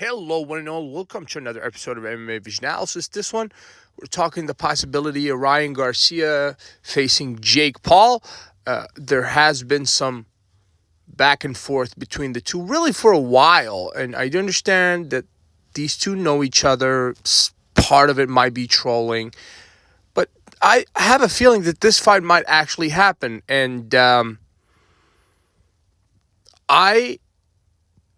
Hello, one and all. Welcome to another episode of MMA Vision Analysis. This one, we're talking the possibility of Ryan Garcia facing Jake Paul. There has been some back and forth between the two, really for a while, and I do understand that these two know each other. Part of it might be trolling, but I have a feeling that this fight might actually happen, and I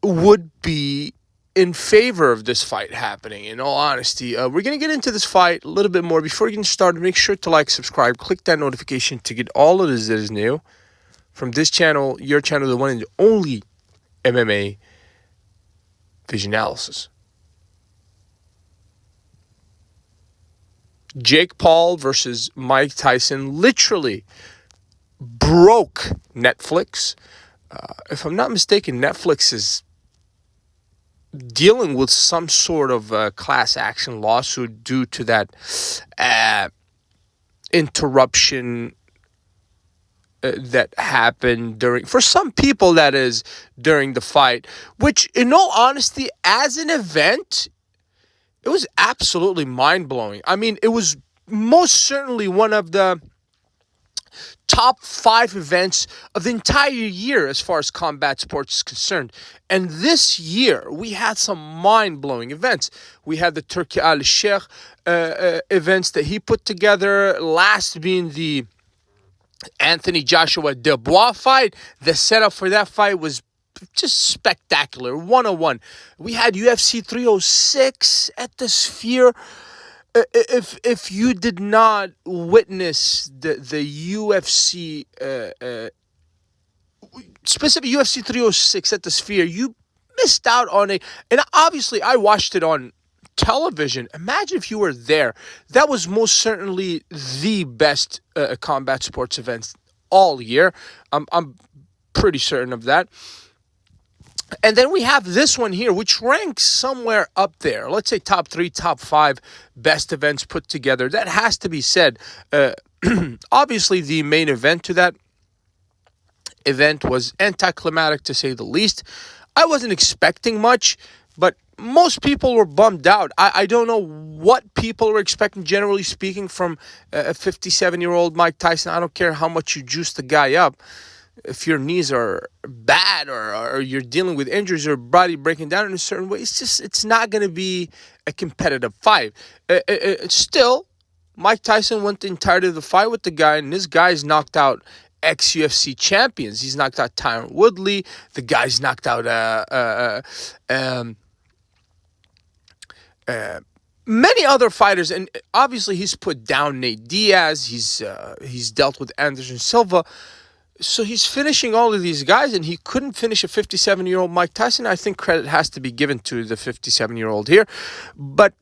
would be in favor of this fight happening, in all honesty. We're going to get into this fight a little bit more. Before you get started, make sure to like, subscribe, click that notification to get all of this that is new from this channel, your channel, the one and only MMA Vision Analysis. Jake Paul versus Mike Tyson literally broke Netflix. If I'm not mistaken, Netflix is dealing with some sort of class action lawsuit due to that interruption that happened for some people, that is, during the fight, which, in all honesty, as an event, it was absolutely mind-blowing. I mean, it was most certainly one of the top 5 events of the entire year as far as combat sports is concerned. And this year, we had some mind-blowing events. We had the Turki Al-Sheikh events that he put together, last being the Anthony Joshua Dubois fight. The setup for that fight was just spectacular, 101. We had UFC 306 at the Sphere. If you did not witness the UFC, specific UFC 306 at the Sphere, you missed out on and obviously I watched it on television. Imagine if you were there. That was most certainly the best combat sports events all year. I'm pretty certain of that. And then we have this one here, which ranks somewhere up there. Let's say top 3, top 5 best events put together. That has to be said. Obviously, the main event to that event was anticlimactic, to say the least. I wasn't expecting much, but most people were bummed out. I don't know what people were expecting, generally speaking, from a 57-year-old Mike Tyson. I don't care how much you juice the guy up. If your knees are bad or you're dealing with injuries or body breaking down in a certain way, it's not going to be a competitive fight. Still, Mike Tyson went the entirety of the fight with the guy, and this guy's knocked out ex-UFC champions. He's knocked out Tyron Woodley. The guy's knocked out many other fighters, and obviously he's put down Nate Diaz. He's dealt with Anderson Silva. So he's finishing all of these guys, and he couldn't finish a 57-year-old Mike Tyson. I think credit has to be given to the 57-year-old here. But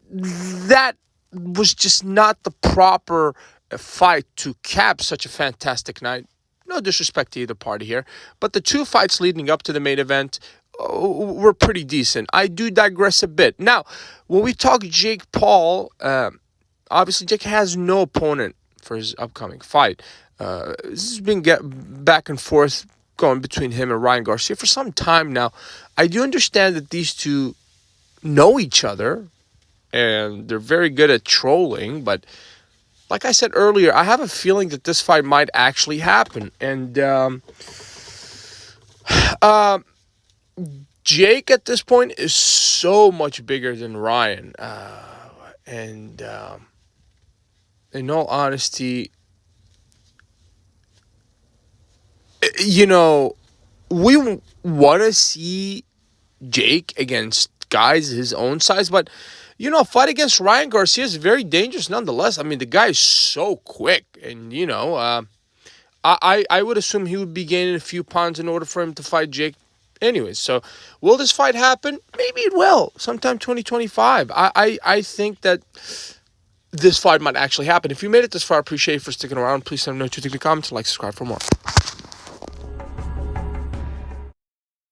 that was just not the proper fight to cap such a fantastic night. No disrespect to either party here. But the 2 fights leading up to the main event were pretty decent. I do digress a bit. Now, when we talk Jake Paul, obviously Jake has no opponent for his upcoming fight. This has been back and forth going between him and Ryan Garcia for some time now. I do understand that these two know each other, and they're very good at trolling, but like I said earlier, I have a feeling that this fight might actually happen. And Jake at this point is so much bigger than Ryan. And in all honesty, you know, we want to see Jake against guys his own size, but, you know, a fight against Ryan Garcia is very dangerous nonetheless. I mean, the guy is so quick, and, you know, I would assume he would be gaining a few pounds in order for him to fight Jake anyways. So, will this fight happen? Maybe it will, sometime 2025. I think that this fight might actually happen. If you made it this far, I appreciate you for sticking around. Please let me know what you think in the comments and like, subscribe for more.